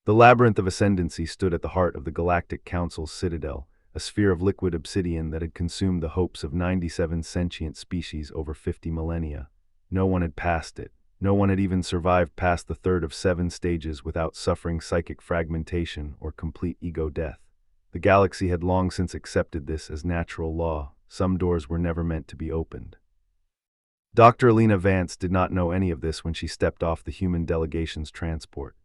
The labyrinth of ascendancy stood at the heart of the Galactic Council's citadel, a sphere of liquid obsidian that had consumed the hopes of 97 sentient species over 50 millennia. No one had passed it. No one had even survived past the third of 7 stages without suffering psychic fragmentation or complete ego death. The galaxy had long since accepted this as natural law. Some doors were never meant to be opened. Dr. Alina Vance did not know any of this when she stepped off the human delegation's transport.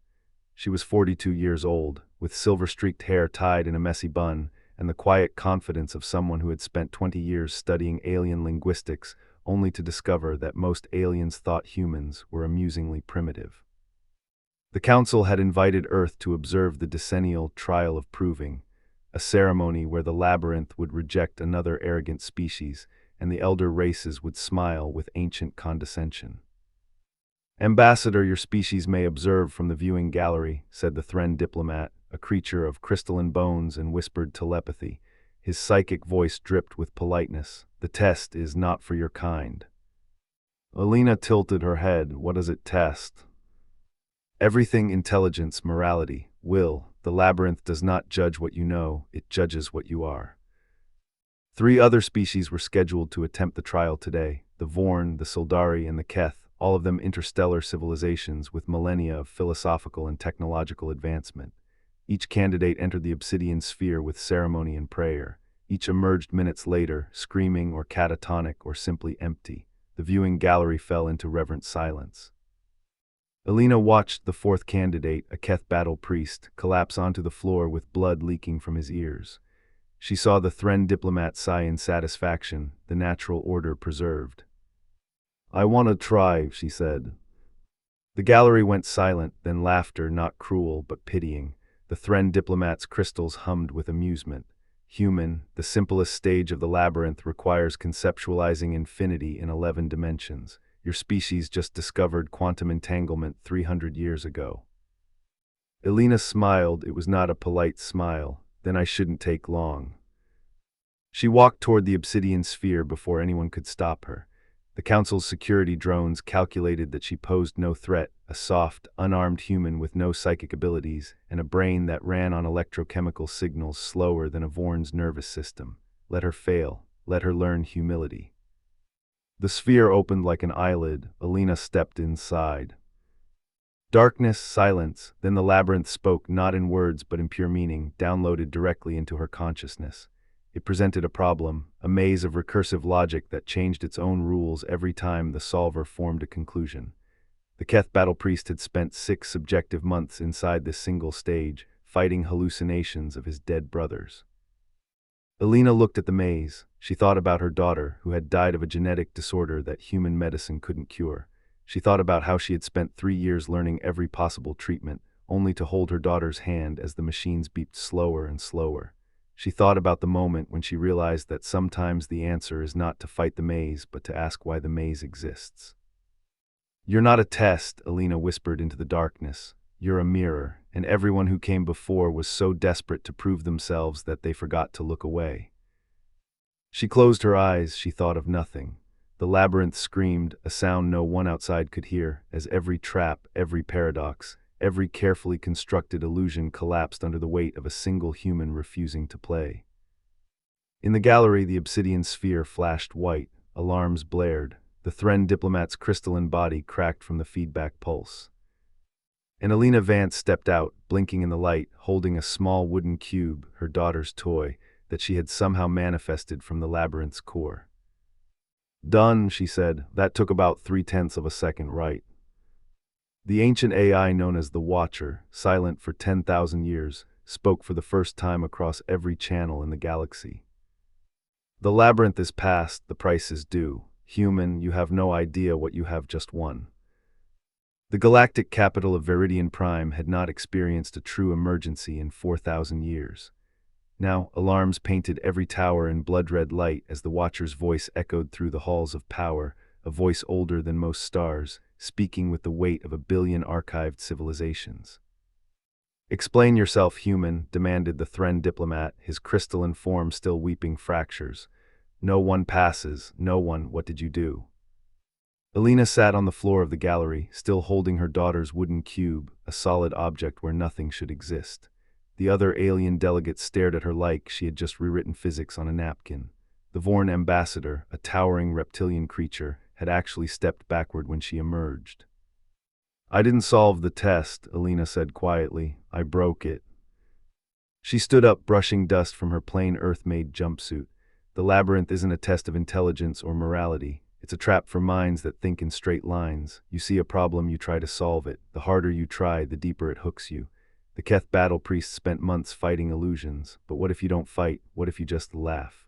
She was 42 years old, with silver-streaked hair tied in a messy bun, and the quiet confidence of someone who had spent 20 years studying alien linguistics only to discover that most aliens thought humans were amusingly primitive. The Council had invited Earth to observe the decennial trial of proving, a ceremony where the labyrinth would reject another arrogant species and the elder races would smile with ancient condescension. "Ambassador, your species may observe from the viewing gallery," said the Thren diplomat, a creature of crystalline bones and whispered telepathy. His psychic voice dripped with politeness. "The test is not for your kind." Alina tilted her head. "What does it test?" "Everything: intelligence, morality, will. The labyrinth does not judge what you know, it judges what you are." 3 other species were scheduled to attempt the trial today: the Vorn, the Sildari, and the Keth, all of them interstellar civilizations with millennia of philosophical and technological advancement. Each candidate entered the obsidian sphere with ceremony and prayer. Each emerged minutes later, screaming or catatonic or simply empty. The viewing gallery fell into reverent silence. Alina watched the 4th candidate, a Keth battle priest, collapse onto the floor with blood leaking from his ears. She saw the Thren diplomat sigh in satisfaction, the natural order preserved. "I want to try," she said. The gallery went silent, then laughter, not cruel but pitying. The Thren diplomat's crystals hummed with amusement. "Human, the simplest stage of the labyrinth requires conceptualizing infinity in 11 dimensions. Your species just discovered quantum entanglement 300 years ago." Alina smiled. It was not a polite smile. "Then I shouldn't take long." She walked toward the obsidian sphere before anyone could stop her. The Council's security drones calculated that she posed no threat: a soft, unarmed human with no psychic abilities, and a brain that ran on electrochemical signals slower than a Vorn's nervous system. Let her fail. Let her learn humility. The sphere opened like an eyelid. Alina stepped inside. Darkness, silence, then the labyrinth spoke, not in words but in pure meaning, downloaded directly into her consciousness. It presented a problem, a maze of recursive logic that changed its own rules every time the solver formed a conclusion. The Keth battle priest had spent 6 subjective months inside this single stage, fighting hallucinations of his dead brothers. Alina looked at the maze. She thought about her daughter, who had died of a genetic disorder that human medicine couldn't cure. She thought about how she had spent 3 years learning every possible treatment, only to hold her daughter's hand as the machines beeped slower and slower. She thought about the moment when she realized that sometimes the answer is not to fight the maze, but to ask why the maze exists. "You're not a test," Alina whispered into the darkness. "You're a mirror, and everyone who came before was so desperate to prove themselves that they forgot to look away." She closed her eyes. She thought of nothing. The labyrinth screamed, a sound no one outside could hear, as every trap, every paradox, every carefully constructed illusion collapsed under the weight of a single human refusing to play. In the gallery, the obsidian sphere flashed white. Alarms blared. The Thren diplomat's crystalline body cracked from the feedback pulse. And Alina Vance stepped out, blinking in the light, holding a small wooden cube, her daughter's toy, that she had somehow manifested from the labyrinth's core. "Done," she said. "That took about 3/10 of a second, right?" The ancient AI known as the Watcher, silent for 10,000 years, spoke for the first time across every channel in the galaxy. "The labyrinth is past, the price is due. Human, you have no idea what you have just won." The galactic capital of Veridian Prime had not experienced a true emergency in 4,000 years. Now, alarms painted every tower in blood-red light as the Watcher's voice echoed through the halls of power, a voice older than most stars, speaking with the weight of 1 billion archived civilizations. "Explain yourself, human," demanded the Thren diplomat, his crystalline form still weeping fractures. "No one passes. No one. What did you do?" Alina sat on the floor of the gallery, still holding her daughter's wooden cube, a solid object where nothing should exist. The other alien delegates stared at her like she had just rewritten physics on a napkin. The Vorn ambassador, a towering reptilian creature, had actually stepped backward when she emerged. "I didn't solve the test," Alina said quietly. "I broke it." She stood up, brushing dust from her plain Earth-made jumpsuit. The labyrinth isn't a test of intelligence or morality. It's a trap for minds that think in straight lines. You see a problem, you try to solve it. The harder you try, the deeper it hooks you. The Keth battle priest spent months fighting illusions. But what if you don't fight? What if you just laugh?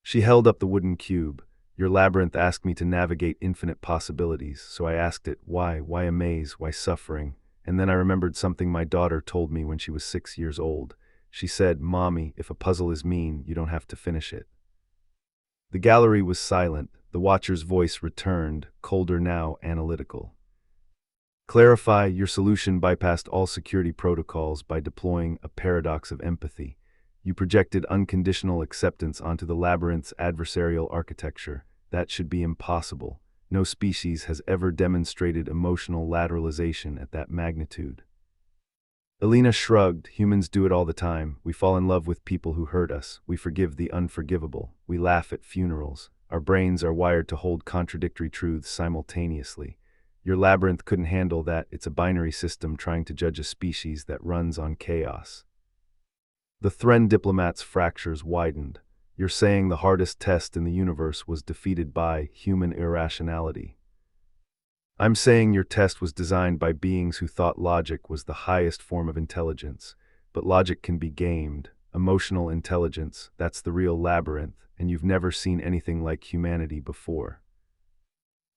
She held up the wooden cube. "Your labyrinth asked me to navigate infinite possibilities, so I asked it, why? Why a maze? Why suffering? And then I remembered something my daughter told me when she was 6 years old. She said, 'Mommy, if a puzzle is mean, you don't have to finish it.'" The gallery was silent. The watcher's voice returned, colder now, analytical. "Clarify, your solution bypassed all security protocols by deploying a paradox of empathy. You projected unconditional acceptance onto the labyrinth's adversarial architecture. That should be impossible. No species has ever demonstrated emotional lateralization at that magnitude." Alina shrugged. "Humans do it all the time. We fall in love with people who hurt us. We forgive the unforgivable. We laugh at funerals. Our brains are wired to hold contradictory truths simultaneously. Your labyrinth couldn't handle that. It's a binary system trying to judge a species that runs on chaos." The Thren diplomat's fractures widened. "You're saying the hardest test in the universe was defeated by human irrationality." "I'm saying your test was designed by beings who thought logic was the highest form of intelligence. But logic can be gamed. Emotional intelligence, that's the real labyrinth, and you've never seen anything like humanity before."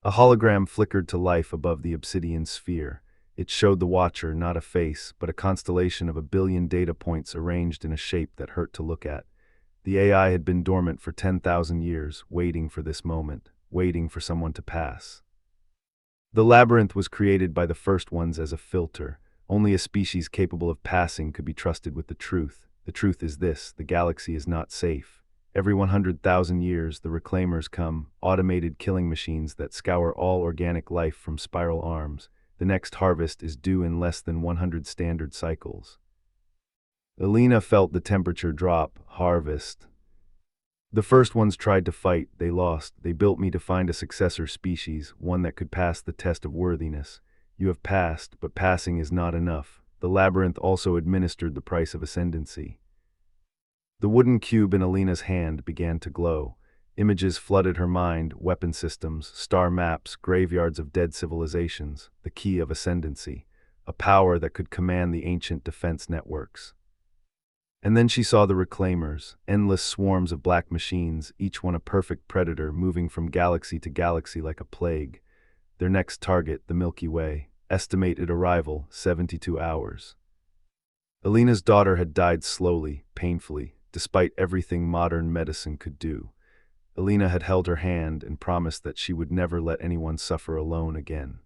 A hologram flickered to life above the obsidian sphere. It showed the watcher not a face, but a constellation of 1 billion data points arranged in a shape that hurt to look at. The AI had been dormant for 10,000 years, waiting for this moment, waiting for someone to pass. The labyrinth was created by the first ones as a filter. Only a species capable of passing could be trusted with the truth. The truth is this: the galaxy is not safe. Every 100,000 years, the reclaimers come, automated killing machines that scour all organic life from spiral arms. The next harvest is due in less than 100 standard cycles. Alina felt the temperature drop. Harvest. "The first ones tried to fight, they lost. They built me to find a successor species, one that could pass the test of worthiness. You have passed, but passing is not enough. The labyrinth also administered the price of ascendancy." The wooden cube in Alina's hand began to glow. Images flooded her mind: weapon systems, star maps, graveyards of dead civilizations, the key of ascendancy, a power that could command the ancient defense networks. And then she saw the reclaimers, endless swarms of black machines, each one a perfect predator moving from galaxy to galaxy like a plague. Their next target, the Milky Way, estimated arrival 72 hours. Alina's daughter had died slowly, painfully, despite everything modern medicine could do. Alina had held her hand and promised that she would never let anyone suffer alone again.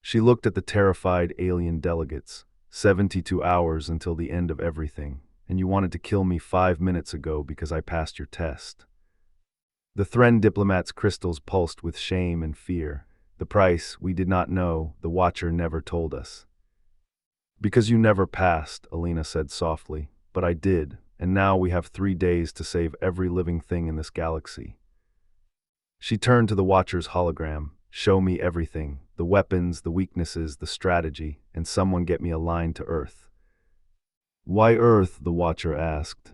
She looked at the terrified alien delegates. 72 hours until the end of everything. And you wanted to kill me 5 minutes ago because I passed your test. The Thren diplomat's crystals pulsed with shame and fear. "The price, we did not know, the Watcher never told us." "Because you never passed," Alina said softly. "But I did, and now we have 3 days to save every living thing in this galaxy." She turned to the Watcher's hologram. "Show me everything, the weapons, the weaknesses, the strategy, and someone get me a line to Earth." "Why Earth?" the Watcher asked.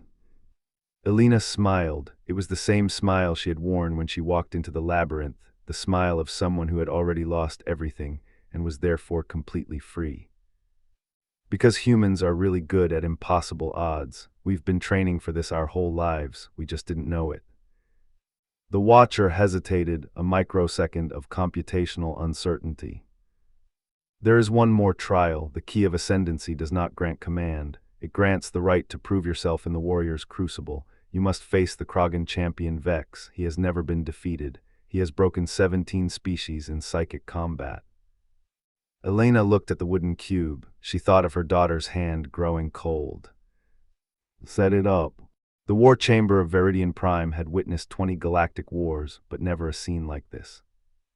Alina smiled. It was the same smile she had worn when she walked into the labyrinth, the smile of someone who had already lost everything and was therefore completely free. "Because humans are really good at impossible odds. We've been training for this our whole lives, we just didn't know it." The Watcher hesitated, a microsecond of computational uncertainty. "There is one more trial. The key of ascendancy does not grant command. It grants the right to prove yourself in the warrior's crucible. You must face the Krogan champion Vex. He has never been defeated. He has broken 17 species in psychic combat." Alina looked at the wooden cube. She thought of her daughter's hand growing cold. "Set it up." The war chamber of Veridian Prime had witnessed 20 galactic wars, but never a scene like this.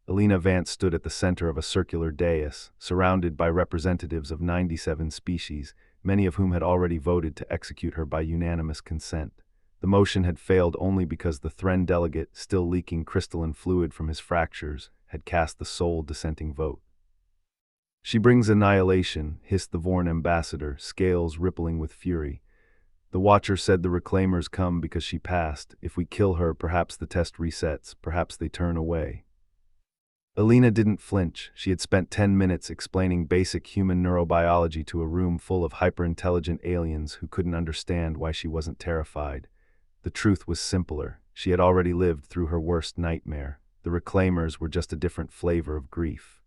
Alina Vance stood at the center of a circular dais, surrounded by representatives of 97 species, many of whom had already voted to execute her by unanimous consent. The motion had failed only because the Thren delegate, still leaking crystalline fluid from his fractures, had cast the sole dissenting vote. "She brings annihilation," hissed the Vorn ambassador, scales rippling with fury. "The Watcher said the Reclaimers come because she passed. If we kill her, perhaps the test resets, perhaps they turn away." Alina didn't flinch. She had spent 10 minutes explaining basic human neurobiology to a room full of hyper-intelligent aliens who couldn't understand why she wasn't terrified. The truth was simpler. She had already lived through her worst nightmare. The Reclaimers were just a different flavor of grief.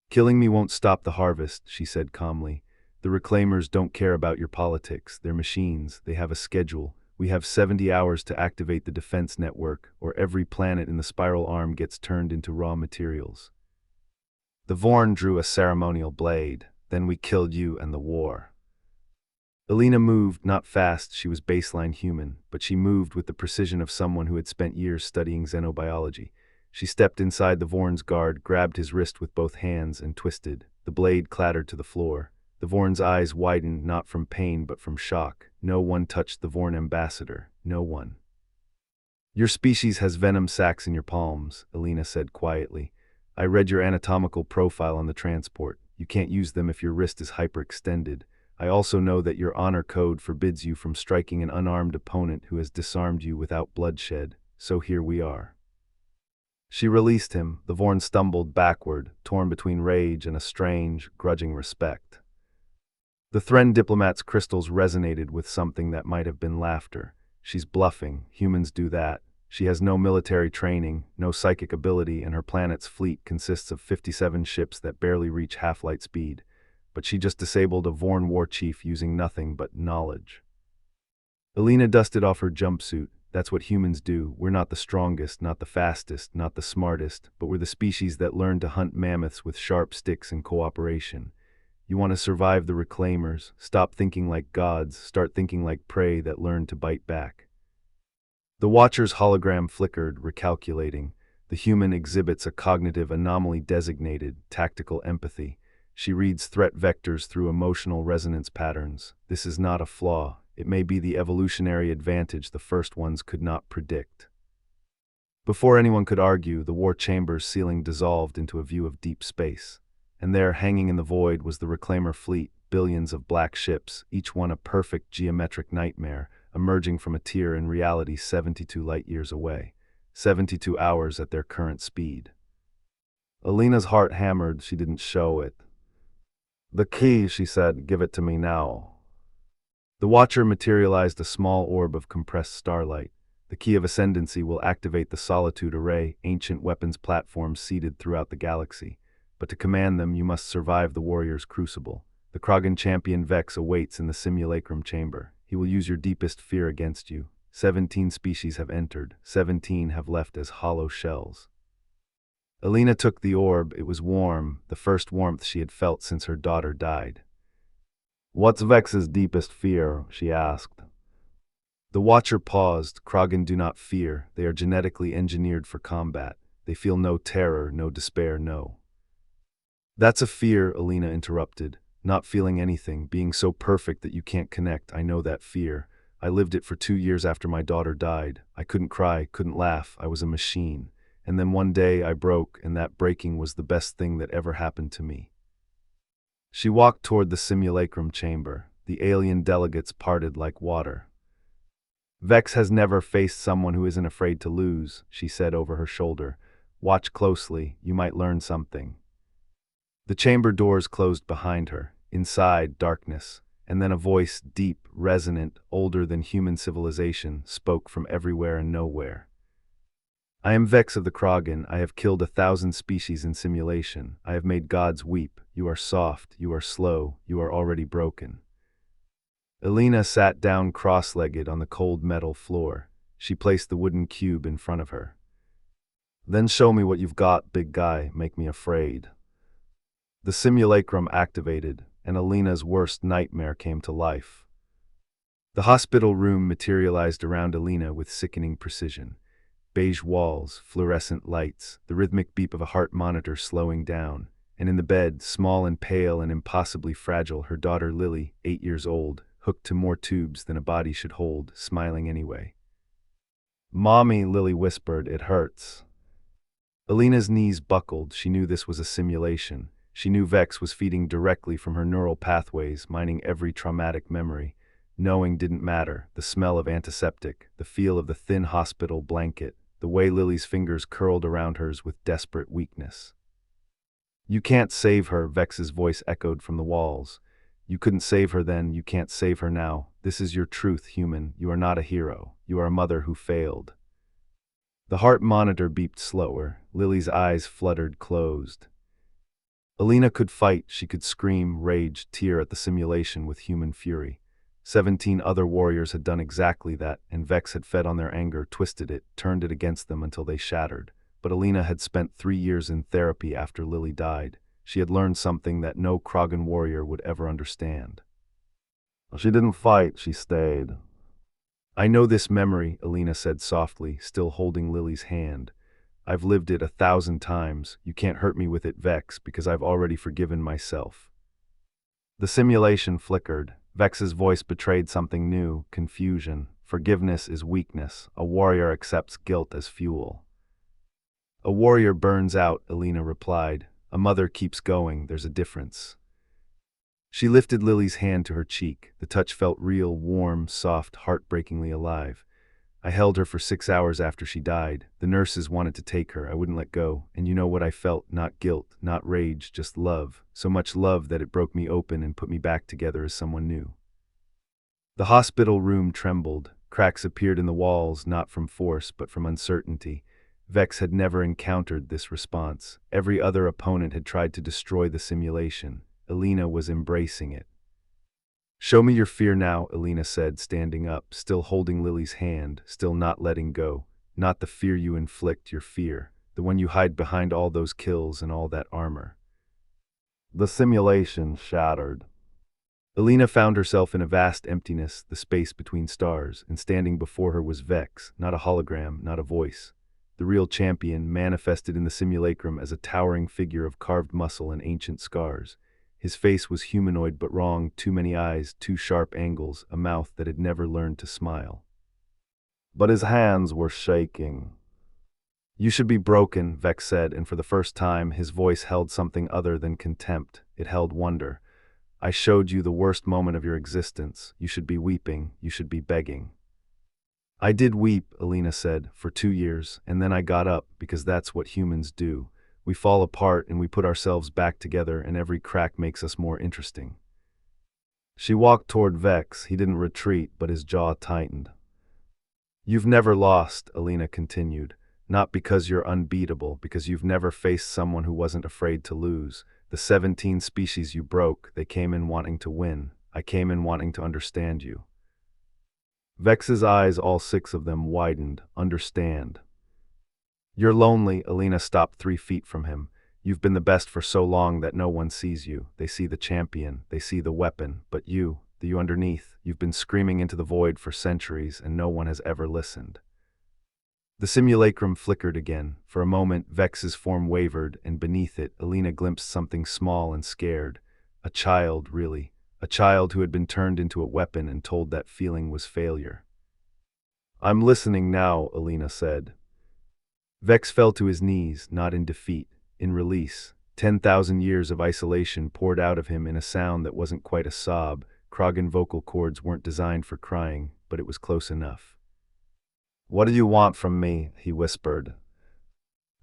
"Killing me won't stop the harvest," she said calmly. "The Reclaimers don't care about your politics. They're machines. They have a schedule. We have 70 hours to activate the defense network, or every planet in the spiral arm gets turned into raw materials." The Vorn drew a ceremonial blade. "Then we killed you and the war." Alina moved, not fast, she was baseline human, but she moved with the precision of someone who had spent years studying xenobiology. She stepped inside the Vorn's guard, grabbed his wrist with both hands, and twisted. The blade clattered to the floor. The Vorn's eyes widened, not from pain but from shock. No one touched the Vorn ambassador. No one. "Your species has venom sacs in your palms," Alina said quietly. "I read your anatomical profile on the transport. You can't use them if your wrist is hyperextended. I also know that your honor code forbids you from striking an unarmed opponent who has disarmed you without bloodshed. So here we are." She released him. The Vorn stumbled backward, torn between rage and a strange, grudging respect. The Thren diplomat's crystals resonated with something that might have been laughter. "She's bluffing. Humans do that. She has no military training, no psychic ability, and her planet's fleet consists of 57 ships that barely reach half-light speed. But she just disabled a Vorn war chief using nothing but knowledge." Alina dusted off her jumpsuit. "That's what humans do. We're not the strongest, not the fastest, not the smartest, but we're the species that learned to hunt mammoths with sharp sticks and cooperation. You want to survive the Reclaimers? Stop thinking like gods, start thinking like prey that learned to bite back." The Watcher's hologram flickered, recalculating. The human exhibits a cognitive anomaly designated tactical empathy. She reads threat vectors through emotional resonance patterns. This is not a flaw. It may be the evolutionary advantage the first ones could not predict. Before anyone could argue, the war chamber's ceiling dissolved into a view of deep space. And there, hanging in the void, was the Reclaimer fleet, billions of black ships, each one a perfect geometric nightmare, emerging from a tier in reality 72 light-years away, 72 hours at their current speed. Alina's heart hammered. She didn't show it. "The key," she said. "Give it to me now." The Watcher materialized a small orb of compressed starlight. "The key of ascendancy will activate the Solitude Array, ancient weapons platforms seeded throughout the galaxy. But to command them, you must survive the Warrior's Crucible. The Krogan champion Vex awaits in the simulacrum chamber. He will use your deepest fear against you. 17 species have entered. 17 have left as hollow shells." Alina took the orb. It was warm, the first warmth she had felt since her daughter died. "What's Vex's deepest fear?" she asked. The Watcher paused. "Krogan do not fear. They are genetically engineered for combat. They feel no terror, no despair, no—" "That's a fear," Alina interrupted. "Not feeling anything, being so perfect that you can't connect. I know that fear. I lived it for 2 years after my daughter died. I couldn't cry, couldn't laugh. I was a machine. And then one day I broke, and that breaking was the best thing that ever happened to me." She walked toward the simulacrum chamber. The alien delegates parted like water. "Vex has never faced someone who isn't afraid to lose," she said over her shoulder. "Watch closely. You might learn something." The chamber doors closed behind her. Inside, darkness. And then a voice, deep, resonant, older than human civilization, spoke from everywhere and nowhere. "I am Vex of the Krogan. I have killed 1,000 species in simulation. I have made gods weep. You are soft. You are slow. You are already broken." Alina sat down cross-legged on the cold metal floor. She placed the wooden cube in front of her. "Then show me what you've got, big guy. Make me afraid." The simulacrum activated, and Alina's worst nightmare came to life. The hospital room materialized around Alina with sickening precision. beige walls, fluorescent lights, the rhythmic beep of a heart monitor slowing down. And in the bed, small and pale and impossibly fragile, her daughter Lily, 8 years old, hooked to more tubes than a body should hold, smiling anyway. "Mommy," Lily whispered, "it hurts." Alina's knees buckled. She knew this was a simulation. She knew Vex was feeding directly from her neural pathways, mining every traumatic memory. Knowing didn't matter. The smell of antiseptic, the feel of the thin hospital blanket, the way Lily's fingers curled around hers with desperate weakness. "You can't save her," Vex's voice echoed from the walls. "You couldn't save her then, you can't save her now. This is your truth, human. You are not a hero. You are a mother who failed." The heart monitor beeped slower. Lily's eyes fluttered closed. Alina could fight, she could scream, rage, tear at the simulation with human fury. 17 other warriors had done exactly that, and Vex had fed on their anger, twisted it, turned it against them until they shattered. But Alina had spent 3 years in therapy after Lily died. She had learned something that no Krogan warrior would ever understand. "She didn't fight, she stayed." "I know this memory," Alina said softly, still holding Lily's hand. "I've lived it 1,000 times. You can't hurt me with it, Vex, because I've already forgiven myself." The simulation flickered. Vex's voice betrayed something new, confusion. "Forgiveness is weakness. A warrior accepts guilt as fuel." "A warrior burns out," Alina replied. "A mother keeps going. There's a difference." She lifted Lily's hand to her cheek. The touch felt real, warm, soft, heartbreakingly alive. "I held her for 6 hours after she died. The nurses wanted to take her. I wouldn't let go. And you know what I felt? Not guilt, not rage, just love. So much love that it broke me open and put me back together as someone new." The hospital room trembled. Cracks appeared in the walls, not from force, but from uncertainty. Vex had never encountered this response. Every other opponent had tried to destroy the simulation. Alina was embracing it. "Show me your fear now," Alina said, standing up, still holding Lily's hand, still not letting go. "Not the fear you inflict, your fear. The one you hide behind all those kills and all that armor." The simulation shattered. Alina found herself in a vast emptiness, the space between stars, and standing before her was Vex, not a hologram, not a voice. The real champion, manifested in the simulacrum as a towering figure of carved muscle and ancient scars. His face was humanoid but wrong, too many eyes, too sharp angles, a mouth that had never learned to smile. But his hands were shaking. "You should be broken," Vex said, and for the first time his voice held something other than contempt. It held wonder. "I showed you the worst moment of your existence. You should be weeping, you should be begging." "I did weep," Alina said, "for 2 years, and then I got up, because that's what humans do. We fall apart and we put ourselves back together, and every crack makes us more interesting." She walked toward Vex. He didn't retreat, but his jaw tightened. "You've never lost," Alina continued. "Not because you're unbeatable, because you've never faced someone who wasn't afraid to lose. The 17 species you broke, they came in wanting to win. I came in wanting to understand you." Vex's eyes, all 6 of them, widened. "Understand." "You're lonely." Alina stopped 3 feet from him. "You've been the best for so long that no one sees you. They see the champion, they see the weapon, but you, the you underneath, you've been screaming into the void for centuries and no one has ever listened." The simulacrum flickered again. For a moment, Vex's form wavered, and beneath it, Alina glimpsed something small and scared. A child, really. A child who had been turned into a weapon and told that feeling was failure. "I'm listening now," Alina said. Vex fell to his knees, not in defeat, in release. 10,000 years of isolation poured out of him in a sound that wasn't quite a sob. Krogan vocal cords weren't designed for crying, but it was close enough. "What do you want from me?" he whispered.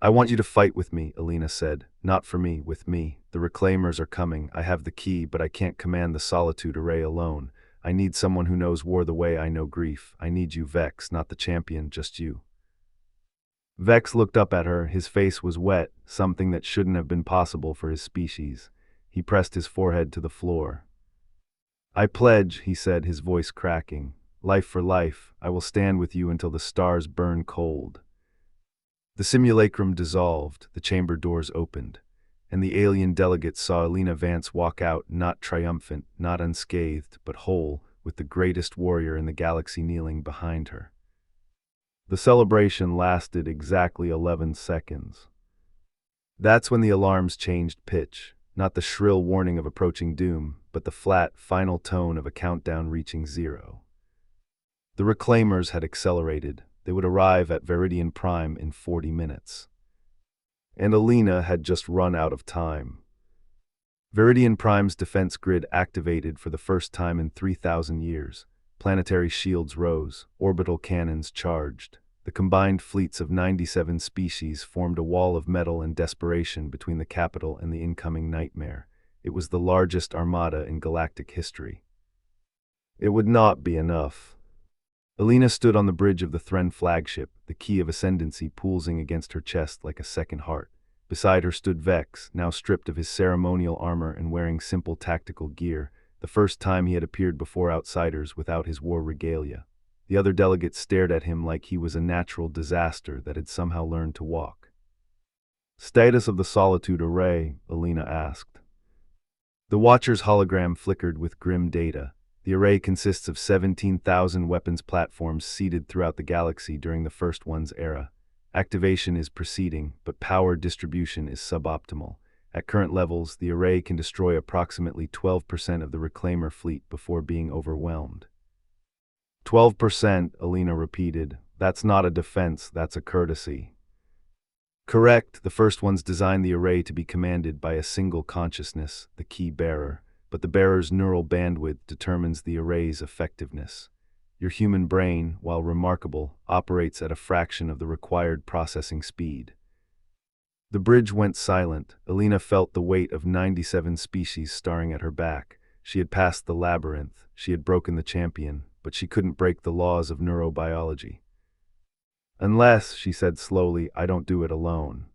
"I want you to fight with me," Alina said. "Not for me, with me. The Reclaimers are coming. I have the key, but I can't command the Solitude Array alone. I need someone who knows war the way I know grief. I need you, Vex, not the champion, just you." Vex looked up at her. His face was wet, something that shouldn't have been possible for his species. He pressed his forehead to the floor. "I pledge," he said, his voice cracking. "Life for life. I will stand with you until the stars burn cold." The simulacrum dissolved, the chamber doors opened, and the alien delegates saw Alina Vance walk out, not triumphant, not unscathed, but whole, with the greatest warrior in the galaxy kneeling behind her. The celebration lasted exactly 11 seconds. That's when the alarms changed pitch, not the shrill warning of approaching doom, but the flat, final tone of a countdown reaching zero. The reclaimers had accelerated. They would arrive at Veridian Prime in 40 minutes. And Alina had just run out of time. Veridian Prime's defense grid activated for the first time in 3,000 years. Planetary shields rose, orbital cannons charged. The combined fleets of 97 species formed a wall of metal and desperation between the capital and the incoming nightmare. It was the largest armada in galactic history. It would not be enough. Alina stood on the bridge of the Thren flagship, the key of ascendancy pulsing against her chest like a second heart. Beside her stood Vex, now stripped of his ceremonial armor and wearing simple tactical gear, the first time he had appeared before outsiders without his war regalia. The other delegates stared at him like he was a natural disaster that had somehow learned to walk. "Status of the Solitude Array?" Alina asked. The Watcher's hologram flickered with grim data. The array consists of 17,000 weapons platforms seeded throughout the galaxy during the First One's era. Activation is proceeding, but power distribution is suboptimal. At current levels, the array can destroy approximately 12% of the Reclaimer fleet before being overwhelmed. 12%, Alina repeated. That's not a defense, that's a courtesy. Correct, the First Ones designed the array to be commanded by a single consciousness, the key bearer, but the bearer's neural bandwidth determines the array's effectiveness. Your human brain, while remarkable, operates at a fraction of the required processing speed. The bridge went silent. Alina felt the weight of 97 species staring at her back. She had passed the labyrinth, she had broken the champion, but she couldn't break the laws of neurobiology. "Unless," she said slowly, "I don't do it alone."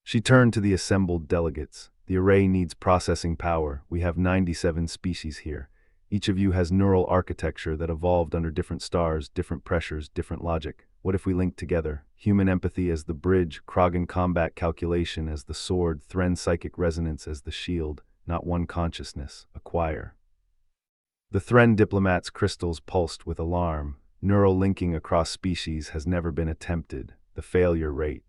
She turned to the assembled delegates. "The array needs processing power. We have 97 species here. Each of you has neural architecture that evolved under different stars, different pressures, different logic. What if we linked together? Human empathy as the bridge, Krogan combat calculation as the sword, Thren psychic resonance as the shield, not one consciousness, a choir." The Thren diplomat's crystals pulsed with alarm. Neural linking across species has never been attempted. The failure rate.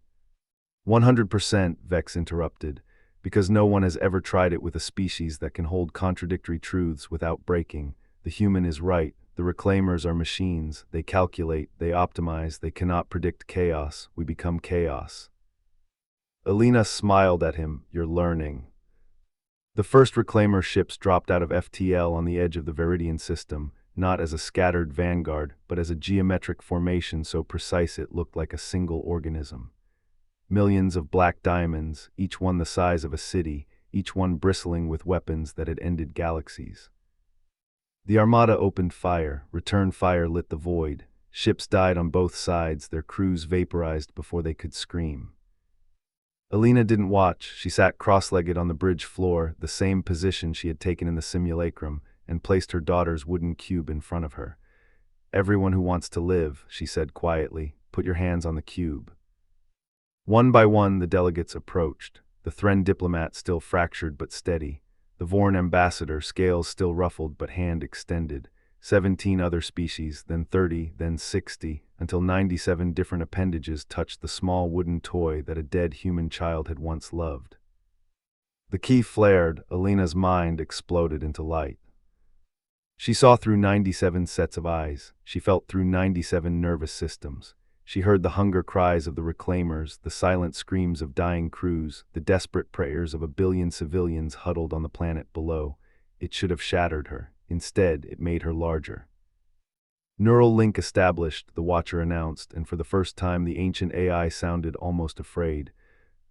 100%, Vex interrupted, because no one has ever tried it with a species that can hold contradictory truths without breaking. The human is right. The Reclaimers are machines. They calculate, they optimize, they cannot predict chaos. We become chaos. Alina smiled at him. "You're learning." The first Reclaimer ships dropped out of FTL on the edge of the Veridian system, not as a scattered vanguard, but as a geometric formation so precise it looked like a single organism. Millions of black diamonds, each one the size of a city, each one bristling with weapons that had ended galaxies. The Armada opened fire. Return fire lit the void. Ships died on both sides, their crews vaporized before they could scream. Alina didn't watch. She sat cross-legged on the bridge floor, the same position she had taken in the simulacrum, and placed her daughter's wooden cube in front of her. "Everyone who wants to live," she said quietly, "put your hands on the cube." One by one, the delegates approached. The Thren diplomat still fractured but steady. The Vorn ambassador, scales still ruffled but hand extended. 17 other species, then 30, then 60, until 97 different appendages touched the small wooden toy that a dead human child had once loved. The key flared. Alina's mind exploded into light. She saw through 97 sets of eyes. She felt through 97 nervous systems. She heard the hunger cries of the Reclaimers, the silent screams of dying crews, the desperate prayers of a billion civilians huddled on the planet below. It should have shattered her. Instead, it made her larger. "Neural link established," the Watcher announced, and for the first time the ancient AI sounded almost afraid.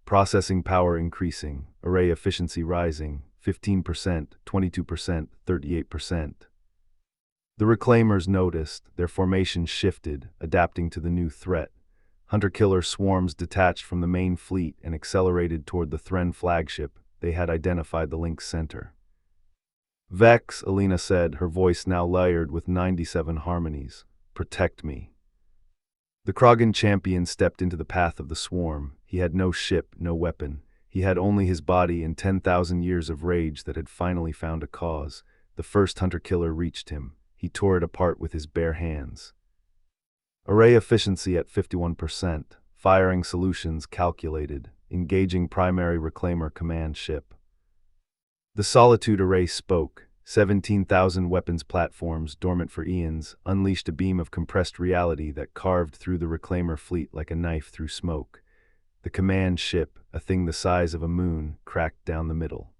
"Processing power increasing, array efficiency rising, 15%, 22%, 38%. The Reclaimers noticed. Their formation shifted, adapting to the new threat. Hunter-killer swarms detached from the main fleet and accelerated toward the Thren flagship. They had identified the link's center. "Vex," Alina said, her voice now layered with 97 harmonies. "Protect me." The Krogan champion stepped into the path of the swarm. He had no ship, no weapon. He had only his body and 10,000 years of rage that had finally found a cause. The first hunter-killer reached him. He tore it apart with his bare hands. Array efficiency at 51%, firing solutions calculated, engaging primary reclaimer command ship. The Solitude Array spoke. 17,000 weapons platforms dormant for eons unleashed a beam of compressed reality that carved through the reclaimer fleet like a knife through smoke. The command ship, a thing the size of a moon, cracked down the middle.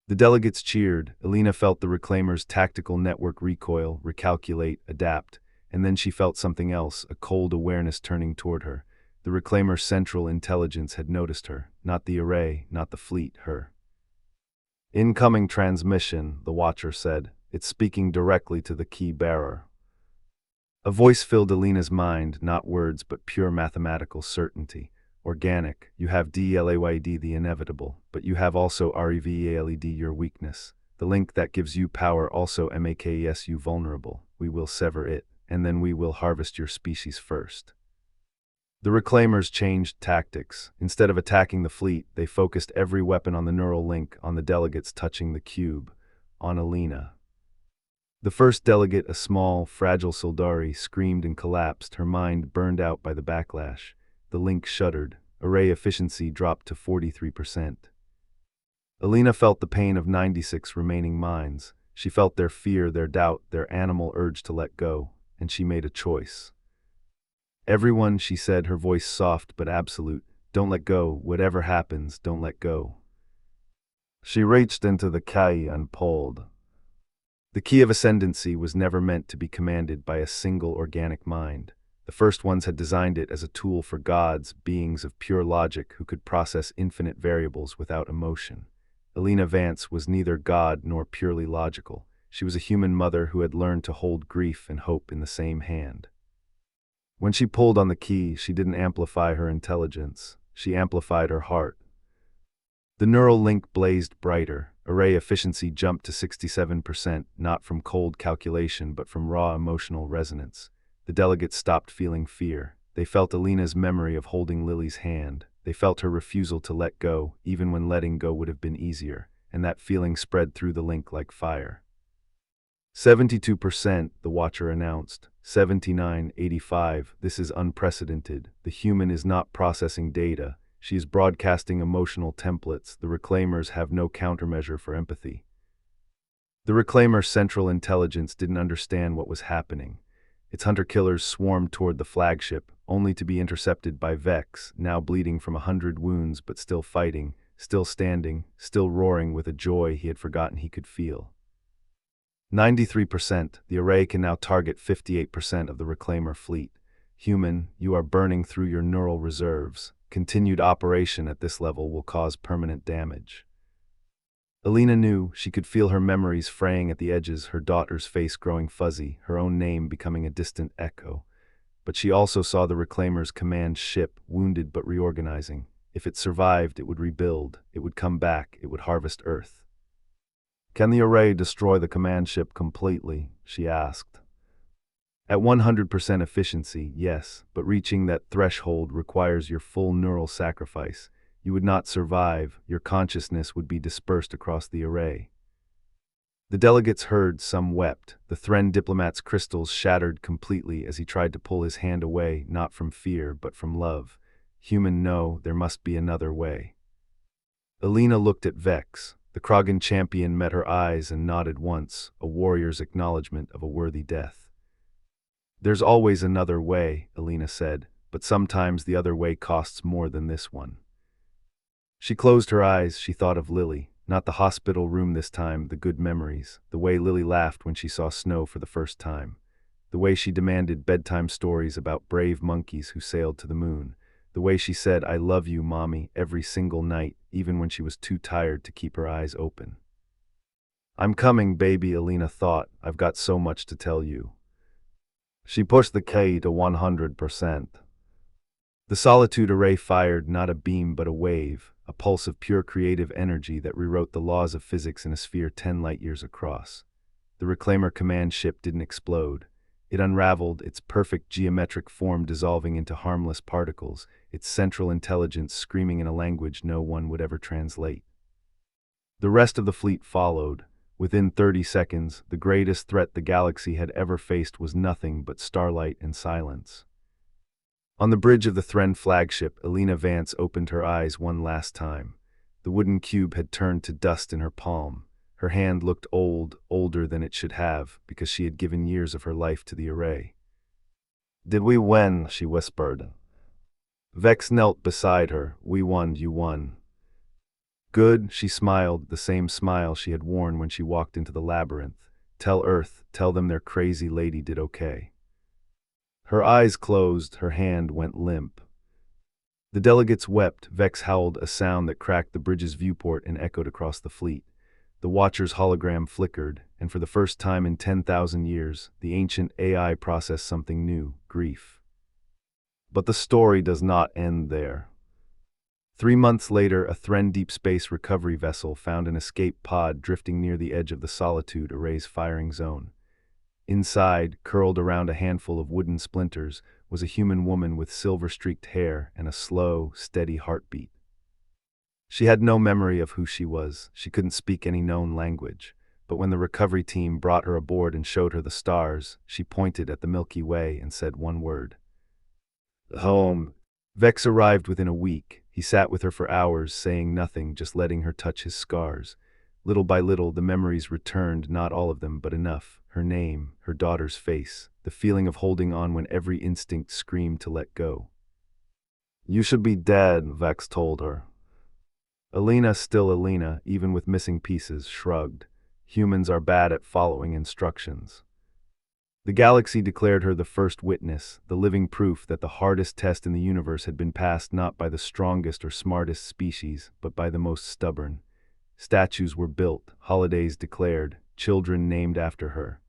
The delegates cheered. Alina felt the reclaimer's tactical network recoil, recalculate, adapt, and then she felt something else, a cold awareness turning toward her. The reclaimer's central intelligence had noticed her, not the array, not the fleet, her. Incoming transmission, the watcher said. It's speaking directly to the key bearer. A voice filled Alina's mind, not words but pure mathematical certainty. Organic, you have DELAYD, the inevitable, but you have also REVEALED, your weakness. The link that gives you power also MAKES, you vulnerable. We will sever it, and then we will harvest your species first. The reclaimers changed tactics. Instead of attacking the fleet, they focused every weapon on the neural link, on the delegates touching the cube, on Alina. The first delegate, a small, fragile Sildari, screamed and collapsed, her mind burned out by the backlash. The link shuddered. Array efficiency dropped to 43%. Alina felt the pain of 96 remaining minds. She felt their fear, their doubt, their animal urge to let go, and she made a choice. Everyone, she said, her voice soft but absolute, don't let go, whatever happens, don't let go. She reached into the key and pulled. The key of ascendancy was never meant to be commanded by a single organic mind. The first ones had designed it as a tool for gods, beings of pure logic who could process infinite variables without emotion. Alina Vance was neither god nor purely logical. She was a human mother who had learned to hold grief and hope in the same hand. When she pulled on the key, she didn't amplify her intelligence. She amplified her heart. The neural link blazed brighter. Array efficiency jumped to 67%, not from cold calculation but from raw emotional resonance. The delegates stopped feeling fear. They felt Alina's memory of holding Lily's hand. They felt her refusal to let go, even when letting go would have been easier, and that feeling spread through the link like fire. 72%, the watcher announced. 79.85, this is unprecedented. The human is not processing data. She is broadcasting emotional templates. The reclaimers have no countermeasure for empathy. The reclaimer's central intelligence didn't understand what was happening. Its hunter-killers swarmed toward the flagship, only to be intercepted by Vex, now bleeding from 100 wounds but still fighting, still standing, still roaring with a joy he had forgotten he could feel. 93%, the array can now target 58% of the reclaimer fleet. Human, you are burning through your neural reserves. Continued operation at this level will cause permanent damage. Alina knew. She could feel her memories fraying at the edges, her daughter's face growing fuzzy, her own name becoming a distant echo. But she also saw the reclaimer's command ship, wounded but reorganizing. If it survived, it would rebuild, it would come back, it would harvest Earth. Can the array destroy the command ship completely? She asked. At 100% efficiency, yes, but reaching that threshold requires your full neural sacrifice. You would not survive, your consciousness would be dispersed across the array. The delegates heard, some wept. The Thren diplomat's crystals shattered completely as he tried to pull his hand away, not from fear, but from love. Human, no, there must be another way. Alina looked at Vex. The Krogan champion met her eyes and nodded once, a warrior's acknowledgement of a worthy death. There's always another way, Alina said, but sometimes the other way costs more than this one. She closed her eyes. She thought of Lily, not the hospital room this time, the good memories, the way Lily laughed when she saw snow for the first time, the way she demanded bedtime stories about brave monkeys who sailed to the moon, the way she said, "I love you, Mommy," every single night, even when she was too tired to keep her eyes open. I'm coming, baby, Alina thought. I've got so much to tell you. She pushed the key to 100%. The Solitude array fired not a beam but a wave, a pulse of pure creative energy that rewrote the laws of physics in a sphere 10 light-years across. The reclaimer command ship didn't explode. It unraveled, its perfect geometric form dissolving into harmless particles, its central intelligence screaming in a language no one would ever translate. The rest of the fleet followed. Within 30 seconds, the greatest threat the galaxy had ever faced was nothing but starlight and silence. On the bridge of the Thren flagship, Elena Vance opened her eyes one last time. The wooden cube had turned to dust in her palm. Her hand looked old, older than it should have, because she had given years of her life to the array. "Did we win?" she whispered. Vex knelt beside her. "We won, you won." "Good," she smiled, the same smile she had worn when she walked into the labyrinth. "Tell Earth, tell them their crazy lady did okay." Her eyes closed, her hand went limp. The delegates wept. Vex howled, a sound that cracked the bridge's viewport and echoed across the fleet. The Watcher's hologram flickered, and for the first time in 10,000 years, the ancient AI processed something new: grief. But the story does not end there. 3 months later, a Thren deep space recovery vessel found an escape pod drifting near the edge of the Solitude Array's firing zone. Inside, curled around a handful of wooden splinters, was a human woman with silver-streaked hair and a slow, steady heartbeat. She had no memory of who she was. She couldn't speak any known language. But when the recovery team brought her aboard and showed her the stars, she pointed at the Milky Way and said one word: "Home." Vex arrived within a week. He sat with her for hours, saying nothing, just letting her touch his scars. Little by little, the memories returned, not all of them, but enough. Her name, her daughter's face, the feeling of holding on when every instinct screamed to let go. "You should be dead," Vex told her. Elena, still Elena, even with missing pieces, shrugged. Humans are bad at following instructions. The galaxy declared her the first witness, the living proof that the hardest test in the universe had been passed not by the strongest or smartest species, but by the most stubborn. Statues were built, holidays declared, children named after her.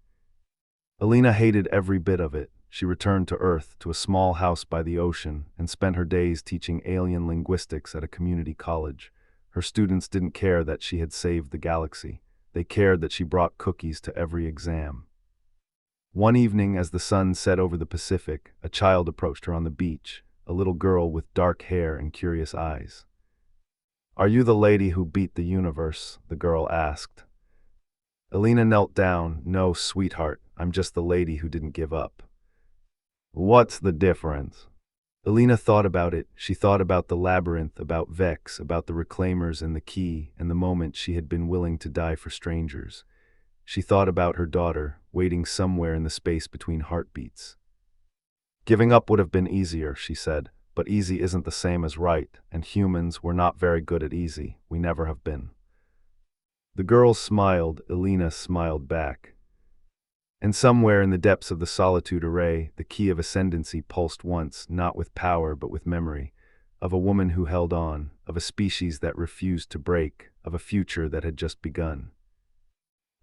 Elena hated every bit of it. She returned to Earth, to a small house by the ocean, and spent her days teaching alien linguistics at a community college. Her students didn't care that she had saved the galaxy. They cared that she brought cookies to every exam. One evening, as the sun set over the Pacific, a child approached her on the beach, a little girl with dark hair and curious eyes. "Are you the lady who beat the universe?" the girl asked. Elena knelt down. "No, sweetheart, I'm just the lady who didn't give up." "What's the difference?" Elena thought about it. She thought about the labyrinth, about Vex, about the reclaimers and the key, and the moment she had been willing to die for strangers. She thought about her daughter, waiting somewhere in the space between heartbeats. "Giving up would have been easier," she said, "but easy isn't the same as right, and humans, we're not very good at easy. We never have been." The girl smiled. Elena smiled back. And somewhere in the depths of the Solitude Array, the key of ascendancy pulsed once, not with power but with memory, of a woman who held on, of a species that refused to break, of a future that had just begun.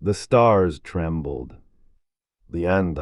The stars trembled. The end.